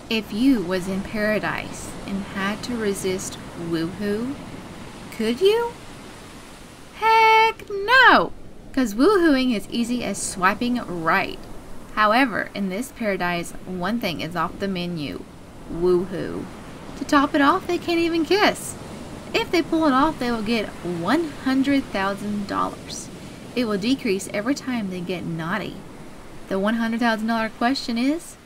If you was in paradise and had to resist WooHoo, could you? Heck no! Because woohooing is easy as swiping right. However, in this paradise, one thing is off the menu: WooHoo. To top it off, they can't even kiss. If they pull it off, they will get $100,000. It will decrease every time they get naughty. The $100,000 question is,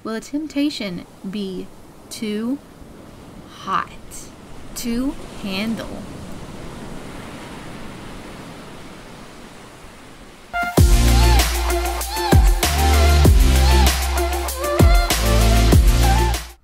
will the temptation be too hot to handle?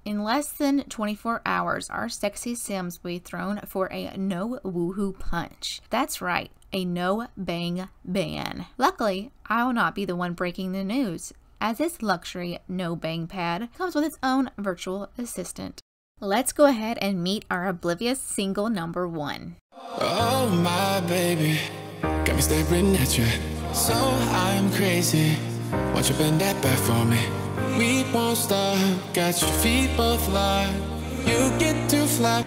In less than 24 hours, our sexy Sims will be thrown for a no WooHoo punch. That's right, a no bang ban. Luckily, I will not be the one breaking the news, as this luxury no bang pad comes with its own virtual assistant. Let's go ahead and meet our oblivious single number 1. Oh my baby, got me staring at you. So I'm crazy. Won't you bend that back for me? We won't stop, got your feet both locked. You get to fly.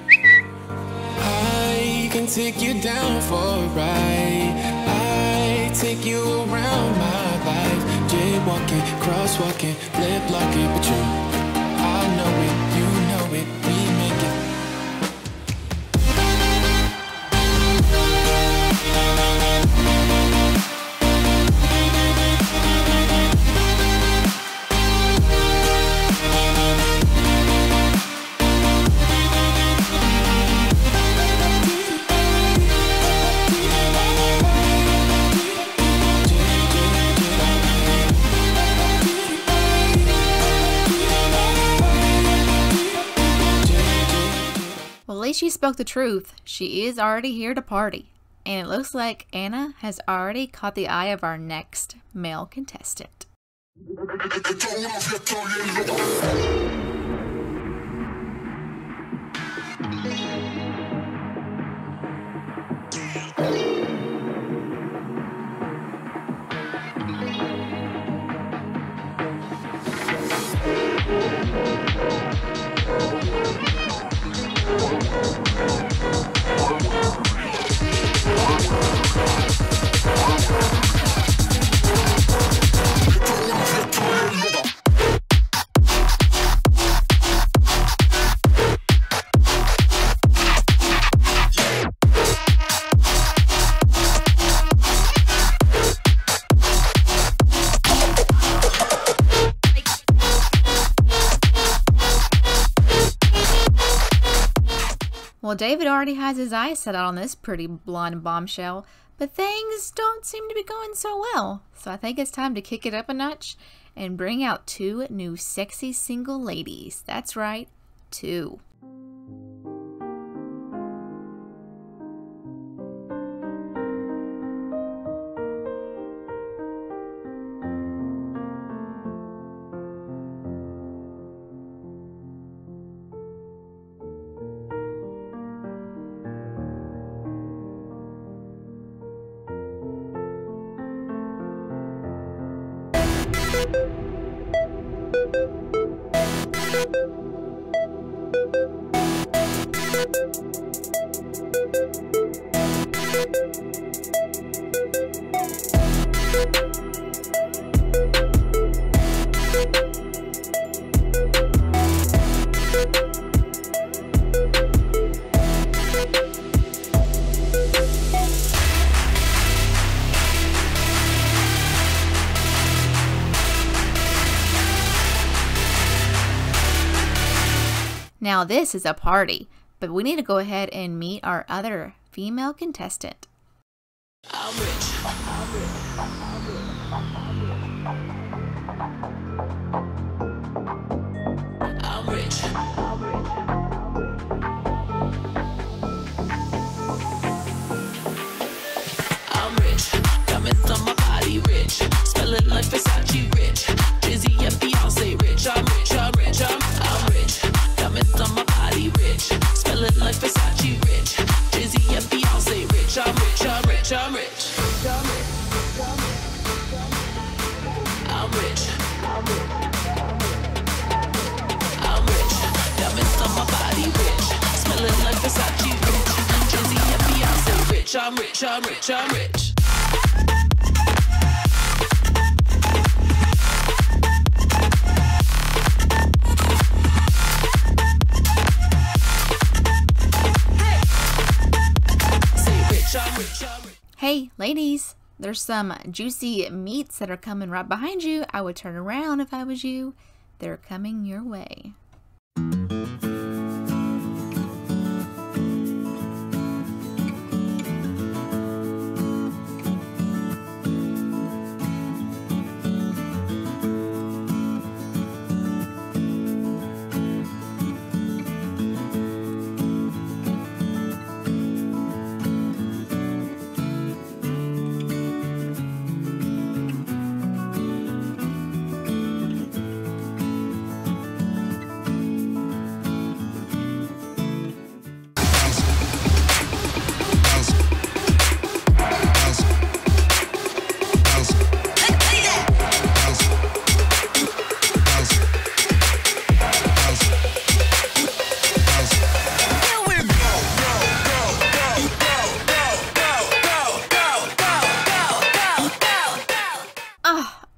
I can take you down for a ride. I take you around my life. Jaywalking, crosswalking, lip locking. But you, I know it, you know it, we make it. Well, at least she spoke the truth. She is already here to party. And it looks like Anna has already caught the eye of our next male contestant. Well, David already has his eyes set out on this pretty blonde bombshell, but things don't seem to be going so well. So I think it's time to kick it up a notch and bring out 2 new sexy single ladies. That's right, 2. Now this is a party, but we need to go ahead and meet our other female contestant. I'm rich. I'm rich. I'm rich. I'm rich. I'm rich. Diamonds on my body rich. Smelling like Versace rich. Dizzy and Beyonce rich. I'm rich. I'm rich. I'm rich. Diamonds on my body rich. Smelling like Versace rich. Dizzy and Beyonce rich. I'm rich. I'm rich. I'm rich. I'm rich. rich, I'm rich, I'm rich, I'm rich. Hey, ladies, there's some juicy meats that are coming right behind you. I would turn around if I was you. They're coming your way.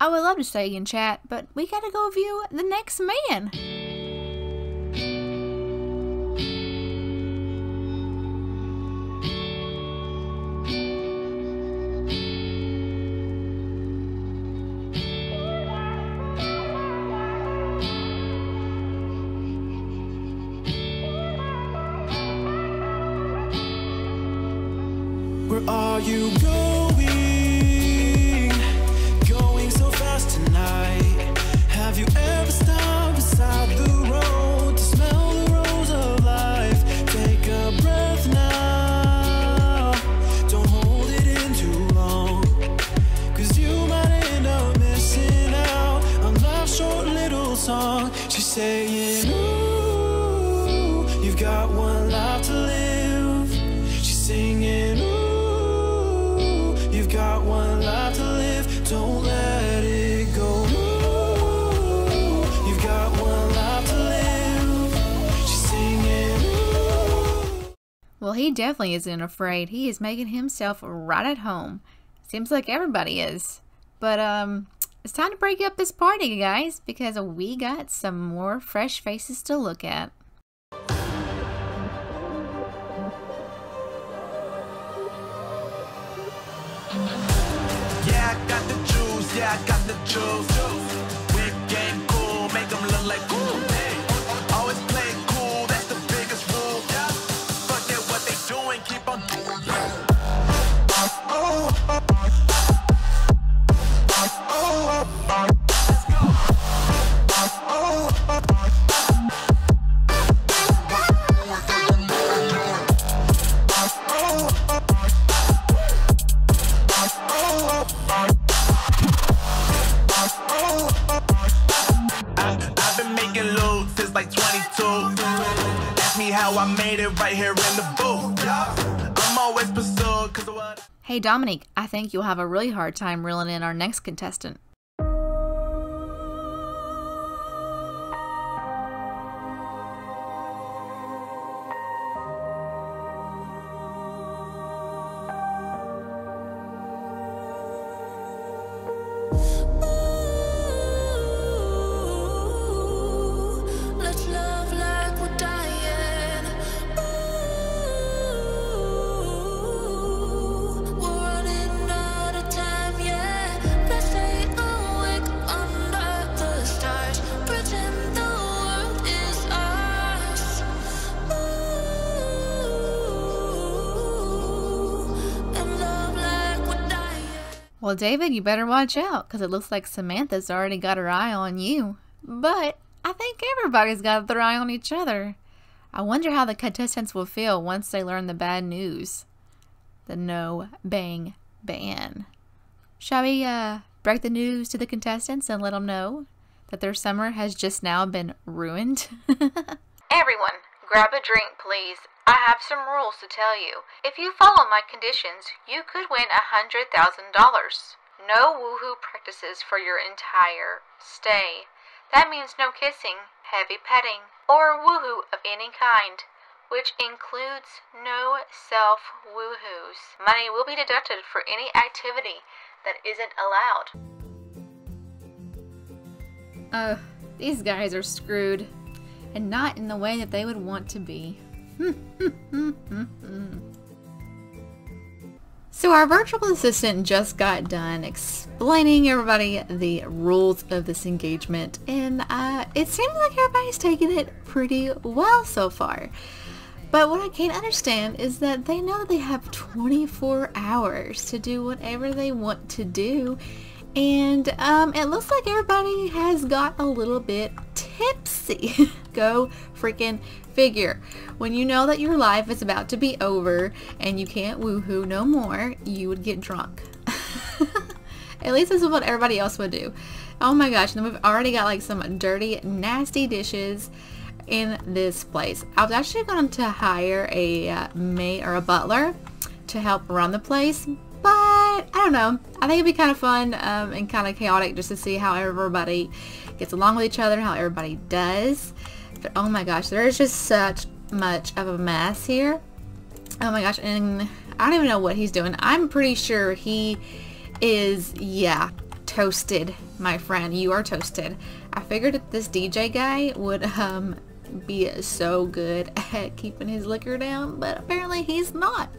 I would love to stay and chat, but we gotta go view the next man. Where are you going? Going so fast tonight. Have you ever stopped beside the road to smell the rose of life? Take a breath now. Don't hold it in too long, 'cause you might end up missing out on life's short little song. She's saying, ooh, you've got one life to live. She's singing, ooh, you've got one life to live, don't let it go. Ooh, you've got one life to live. She's singing, ooh. Well, he definitely isn't afraid. He is making himself right at home. Seems like everybody is. But it's time to break up this party, guys, because we got some more fresh faces to look at. Yeah, I got the juice, yeah, I got the juice. Whip game cool, make them look like cool. Always play cool, that's the biggest rule. Forget what they doing, keep on doing. I've been making loot since like 22. Ask me how I made it right here in the booth. I'm always pursued 'cause of what. Hey, Dominique, I think you'll have a really hard time reeling in our next contestant. Let's love like we're dying. We're running out of time, yeah. Let's stay awake under the stars. Pretend the world is ours. And love like we're dying. Well, David, you better watch out, because it looks like Samantha's already got her eye on you. But I think everybody's got their eye on each other. I wonder how the contestants will feel once they learn the bad news. The no bang ban. Shall we break the news to the contestants and let them know that their summer has just now been ruined? Everyone, grab a drink, please. I have some rules to tell you. If you follow my conditions, you could win $100,000. No WooHoo practices for your entire stay. That means no kissing, heavy petting, or WooHoo of any kind. which includes no self-woohoos. Money will be deducted for any activity that isn't allowed. These guys are screwed, and not in the way that they would want to be. So our virtual assistant just got done explaining everybody the rules of this engagement, and it seems like everybody's taking it pretty well so far. But what I can't understand is that they know that they have 24 hours to do whatever they want to do, and it looks like everybody has got a little bit tipsy. Go freaking figure. When you know that your life is about to be over and you can't woohoo no more, you would get drunk. At least this is what everybody else would do. Oh my gosh, and then we've already got like some dirty, nasty dishes in this place. I was actually going to hire a maid or a butler to help run the place, but I don't know. I think it'd be kind of fun and kind of chaotic just to see how everybody gets along with each other, how everybody does. But oh my gosh, there's just such much of a mess here. Oh my gosh, and I don't even know what he's doing. I'm pretty sure he is, yeah, toasted, my friend. You are toasted. I figured that this DJ guy would be so good at keeping his liquor down, but apparently he's not.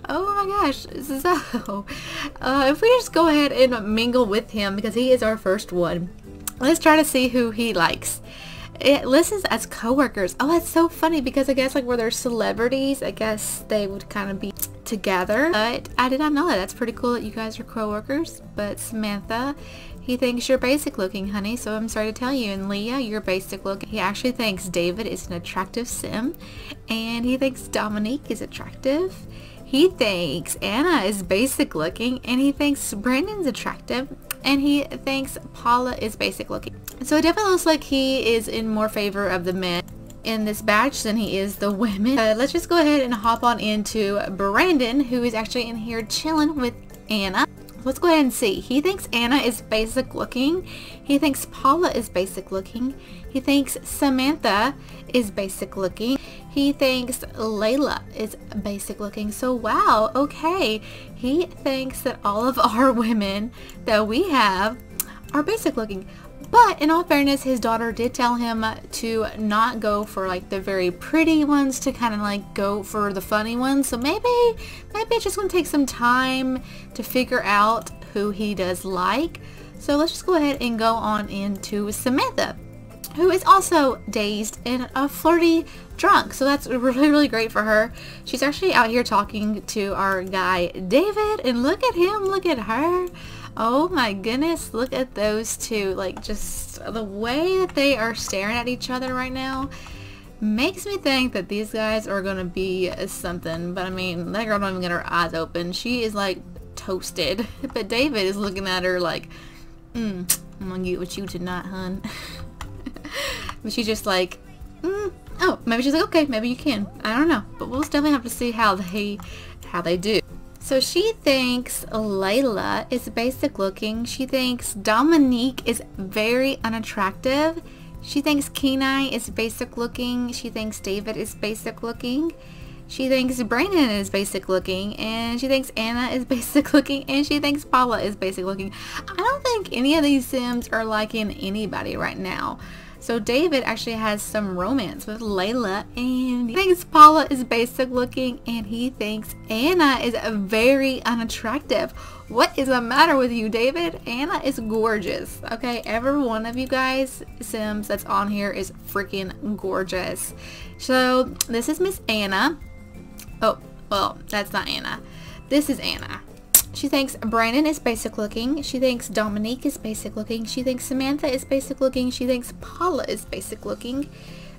Oh my gosh. So if we just go ahead and mingle with him, because he is our first one, let's try to see who he likes. It lists as co-workers. Oh, that's so funny, because I guess like where they're celebrities, I guess they would kind of be together. But I did not know that. That's pretty cool that you guys are co-workers. But Samantha, he thinks you're basic looking, honey, so I'm sorry to tell you. And Leah, you're basic looking. He actually thinks David is an attractive sim, and he thinks Dominique is attractive. He thinks Anna is basic looking, and he thinks Brandon's attractive, and he thinks Paula is basic looking. So it definitely looks like he is in more favor of the men in this batch than he is the women. Let's just go ahead and hop on into Brandon, who is actually in here chilling with Anna. Let's go ahead and see. He thinks Anna is basic looking. He thinks Paula is basic looking. He thinks Samantha is basic looking. He thinks Layla is basic looking. So wow, okay. He thinks that all of our women that we have are basic looking. But in all fairness, his daughter did tell him to not go for like the very pretty ones, to kind of like go for the funny ones. So maybe it's just going to take some time to figure out who he does like. So let's just go ahead and go on into Samantha, who is also dazed and a flirty drunk. So that's really, really great for her. She's actually out here talking to our guy David, and look at him, look at her. Oh my goodness, look at those two. Like, just the way that they are staring at each other right now makes me think that these guys are gonna be something. But I mean, that girl don't even get her eyes open. She is like toasted. But David is looking at her like, I'm gonna get with you tonight, hun. But she's just like, oh, maybe she's like, okay, maybe you can. I don't know, but we'll definitely have to see how they do. So she thinks Layla is basic looking. She thinks Dominique is very unattractive. She thinks Kenai is basic looking. She thinks David is basic looking. She thinks Brandon is basic looking. And she thinks Anna is basic looking. And she thinks Paula is basic looking. I don't think any of these Sims are liking anybody right now. So David actually has some romance with Layla, and he thinks Paula is basic looking, and he thinks Anna is very unattractive. What is the matter with you, David? Anna is gorgeous. Okay, every one of you guys Sims that's on here is freaking gorgeous. So this is Miss Anna. Oh, well, that's not Anna. This is Anna. She thinks Brandon is basic looking. She thinks Dominique is basic looking. She thinks Samantha is basic looking. She thinks Paula is basic looking.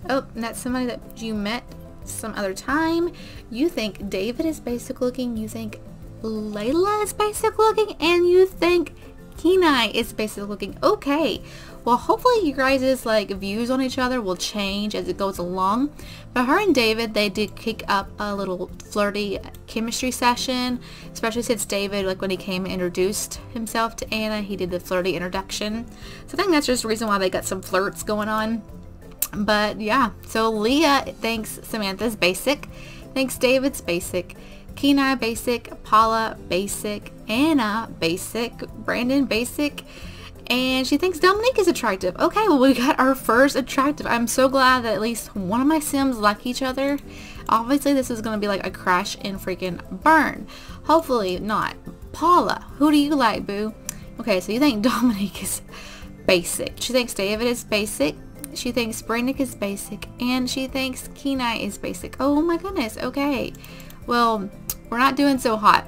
Oh, and that's somebody that you met some other time. You think David is basic looking. You think Layla is basic looking. And you think Kenai is basic looking. Okay. Well, hopefully you guys' like views on each other will change as it goes along. But her and David, they did kick up a little flirty chemistry session, especially since David, like when he came and introduced himself to Anna, he did the flirty introduction. So I think that's just the reason why they got some flirts going on. But yeah, so Leah thinks Samantha's basic, thinks David's basic, Kenai basic, Paula basic, Anna basic, Brandon basic, and she thinks Dominique is attractive. Okay, well, we got our first attractive. I'm so glad that at least one of my Sims like each other. Obviously, this is going to be like a crash and freaking burn. Hopefully not. Paula, who do you like, boo? Okay, so you think Dominique is basic. She thinks David is basic. She thinks Brandon is basic. And she thinks Kenai is basic. Oh my goodness. Okay. Well, we're not doing so hot.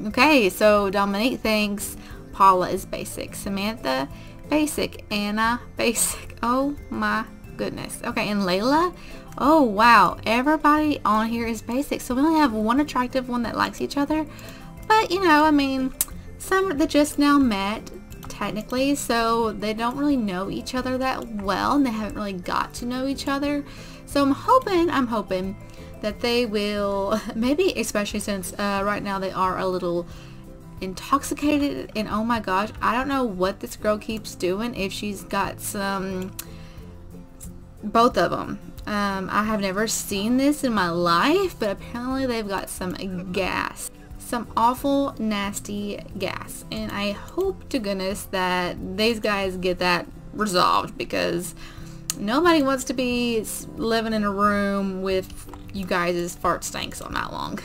Okay, so Dominique thinks Paula is basic. Samantha, basic. Anna, basic. Oh my goodness. Okay, and Layla? Oh wow. Everybody on here is basic. So we only have one attractive one that likes each other. But, you know, I mean, some that just now met, technically, so they don't really know each other that well, and they haven't really got to know each other. So I'm hoping that they will, maybe especially since right now they are a little intoxicated, and oh my gosh, I don't know what this girl keeps doing, if she's got some, both of them. I have never seen this in my life, but apparently they've got some gas. Some awful nasty gas, and I hope to goodness that these guys get that resolved, because nobody wants to be living in a room with you guys' fart stanks all night long.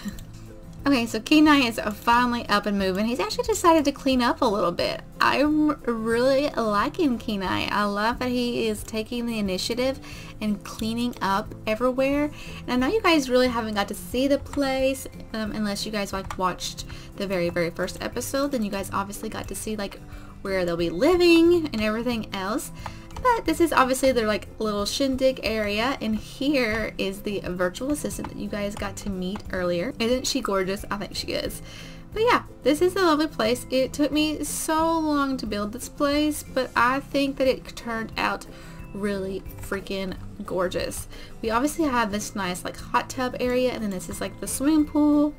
Okay, so Kenai is finally up and moving. He's actually decided to clean up a little bit. I'm really liking Kenai. I love that he is taking the initiative and cleaning up everywhere. And I know you guys really haven't got to see the place unless you guys like watched the very first episode. Then you guys obviously got to see like where they'll be living and everything else. But this is obviously their like little shindig area, and here is the virtual assistant that you guys got to meet earlier. Isn't she gorgeous? I think she is. But yeah, this is a lovely place. It took me so long to build this place, but I think that it turned out really freaking gorgeous. We obviously have this nice like hot tub area, and then this is like the swimming pool.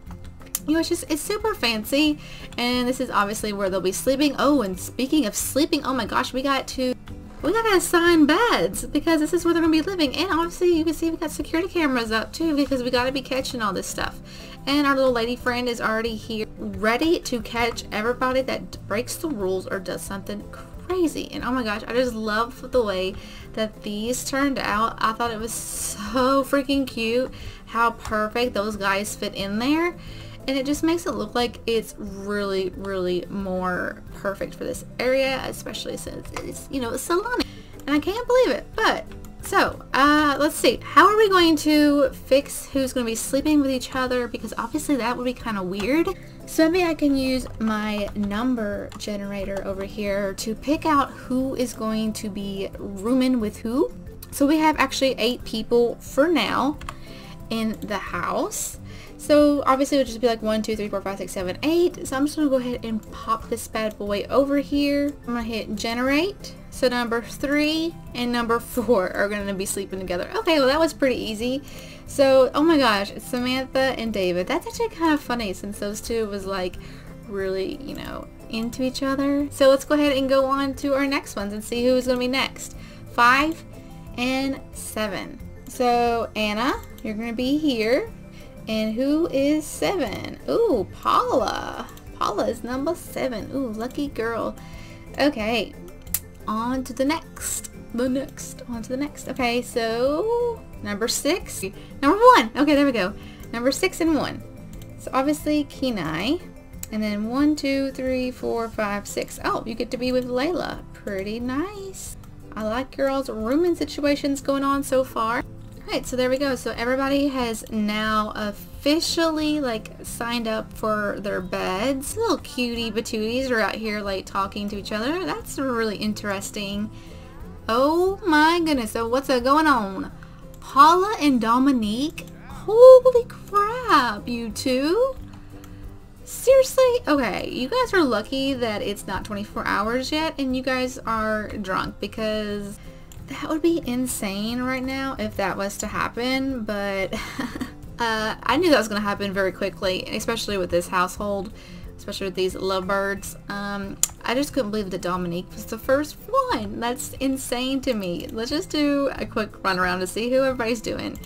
You know, it's super fancy, and this is obviously where they'll be sleeping. Oh, and speaking of sleeping, oh my gosh, we got to assign beds, because this is where they're gonna be living. And obviously you can see we got security cameras up too, because we got to be catching all this stuff. And our little lady friend is already here, ready to catch everybody that breaks the rules or does something crazy. And oh my gosh, I just love the way that these turned out. I thought it was so freaking cute how perfect those guys fit in there. And it just makes it look like it's really more perfect for this area, especially since it's, you know, a salon. And I can't believe it. But, so, let's see. How are we going to fix who's going to be sleeping with each other? Because obviously that would be kind of weird. So maybe I can use my number generator over here to pick out who is going to be rooming with who. So we have actually 8 people for now in the house. So obviously it would just be like 1, 2, 3, 4, 5, 6, 7, 8. So I'm just going to go ahead and pop this bad boy over here. I'm going to hit generate. So number 3 and number 4 are going to be sleeping together. Okay, well that was pretty easy. So, oh my gosh, Samantha and David. That's actually kind of funny since those two was like really, you know, into each other. So let's go ahead and go on to our next ones and see who's going to be next. 5 and 7. So Anna, you're going to be here. And who is 7? Ooh, Paula. Paula is number 7. Ooh, lucky girl. Okay, on to the next. On to the next. Okay, so number 6. Number 1. Okay, there we go. Number 6 and 1. So obviously Kenai. And then 1, 2, 3, 4, 5, 6. Oh, you get to be with Layla. Pretty nice. I like your all's rooming situations going on so far. Alright, so there we go. So everybody has now officially like signed up for their beds. Little cutie patooties are out here like talking to each other. That's really interesting. Oh my goodness. So what's going on? Paula and Dominique? Holy crap, you two? Seriously? Okay, you guys are lucky that it's not 24 hours yet and you guys are drunk, because that would be insane right now if that was to happen. But I knew that was going to happen very quickly, especially with this household, especially with these lovebirds. I I just couldn't believe that Dominique was the first one. That's insane to me. Let's just do a quick run around to see who everybody's doing.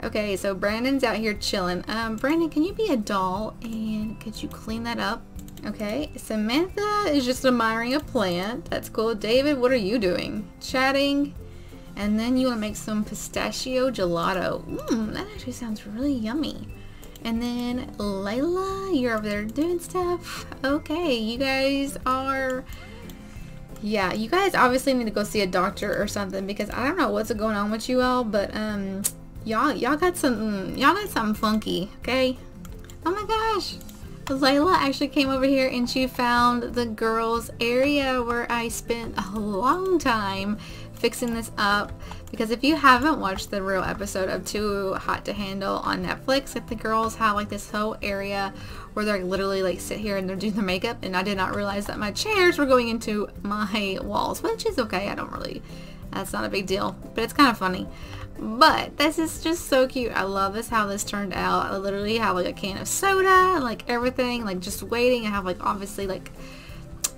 Okay, so Brandon's out here chilling. Brandon, can you be a doll and could you clean that up? Okay, Samantha is just admiring a plant. That's cool. David, what are you doing? Chatting. And then you want to make some pistachio gelato. That actually sounds really yummy. And then Layla, you're over there doing stuff. Okay, you guys are... Yeah, you guys obviously need to go see a doctor or something because I don't know what's going on with you all, but y'all got something funky, okay? Oh my gosh. Layla actually came over here and she found the girls area where I spent a long time fixing this up, because if you haven't watched the real episode of Too Hot to Handle on Netflix, like the girls have like this whole area where they're literally like sit here and they're doing their makeup, and I did not realize that my chairs were going into my walls, which is okay. That's not a big deal, but it's kind of funny. But this is just so cute. I love this, how this turned out. I literally have like a can of soda, like everything, like just waiting. I have like obviously like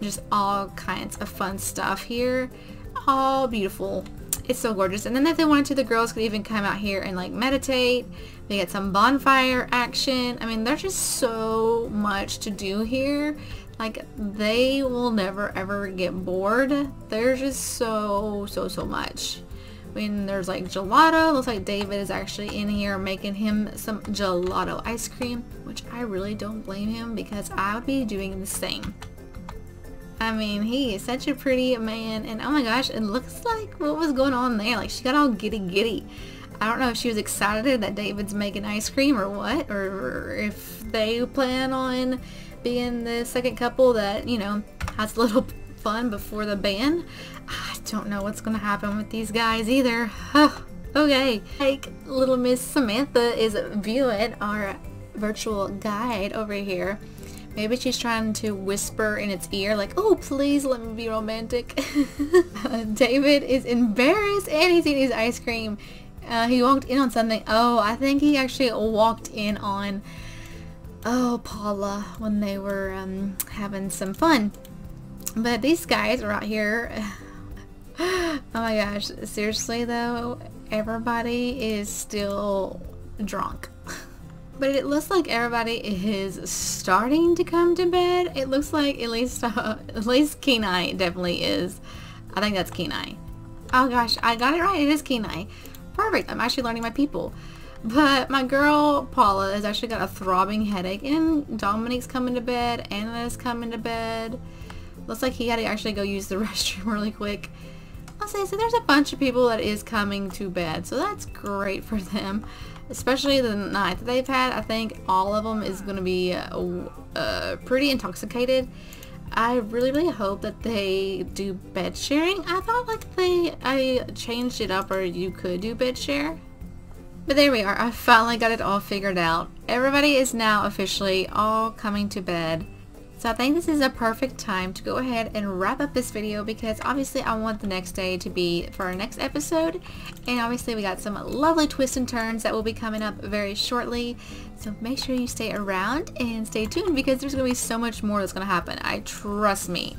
just all kinds of fun stuff here. All beautiful. It's so gorgeous. And then if they wanted to, the girls could even come out here and like meditate. They get some bonfire action. I mean, there's just so much to do here. Like, they will never ever get bored. There's just so much. I mean, there's like gelato. Looks like David is actually in here making him some gelato ice cream, which I really don't blame him because I would be doing the same. I mean, he is such a pretty man, and oh my gosh, it looks like what was going on there. Like, she got all giddy. I don't know if she was excited that David's making ice cream or what, or if they plan on being the second couple that, you know, has a little fun before the band. I don't know what's gonna happen with these guys either. Okay, like little Miss Samantha is viewing our virtual guide over here. Maybe she's trying to whisper in its ear like, oh, please let me be romantic. David is embarrassed and he's eating his ice cream. He walked in on something. Oh, I think he actually walked in on, Paula when they were having some fun. But these guys are out here. Oh my gosh, seriously though, everybody is still drunk. But it looks like everybody is starting to come to bed. It looks like at least Kenai definitely is. I think that's Kenai. Oh gosh, I got it right. It is Kenai. Perfect. I'm actually learning my people. But my girl Paula has actually got a throbbing headache, and Dominique's coming to bed. Anna's coming to bed. Looks like he had to actually go use the restroom really quick. I'll say, so there's a bunch of people that is coming to bed, so that's great for them. Especially the night that they've had. I think all of them is going to be pretty intoxicated. I really hope that they do bed sharing. I thought like I changed it up, or you could do bed share. But there we are. I finally got it all figured out. Everybody is now officially all coming to bed. So I think this is a perfect time to go ahead and wrap up this video, because obviously I want the next day to be for our next episode, and obviously we got some lovely twists and turns that will be coming up very shortly. So make sure you stay around and stay tuned, because there's going to be so much more that's going to happen. Trust me.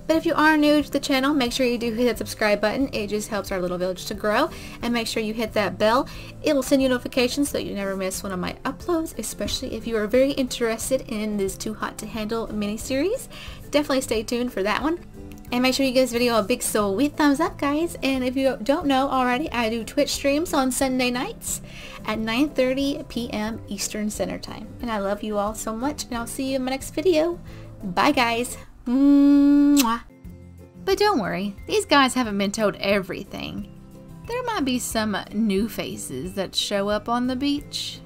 But if you are new to the channel, make sure you do hit that subscribe button. It just helps our little village to grow. And make sure you hit that bell. It will send you notifications so that you never miss one of my uploads, especially if you are very interested in this Too Hot to Handle mini-series. Definitely stay tuned for that one. And make sure you give this video a big sweet thumbs up, guys. And if you don't know already, I do Twitch streams on Sunday nights at 9:30 p.m. Eastern Standard Time. And I love you all so much, and I'll see you in my next video. Bye, guys. Mwah. But don't worry, these guys haven't been told everything. There might be some new faces that show up on the beach.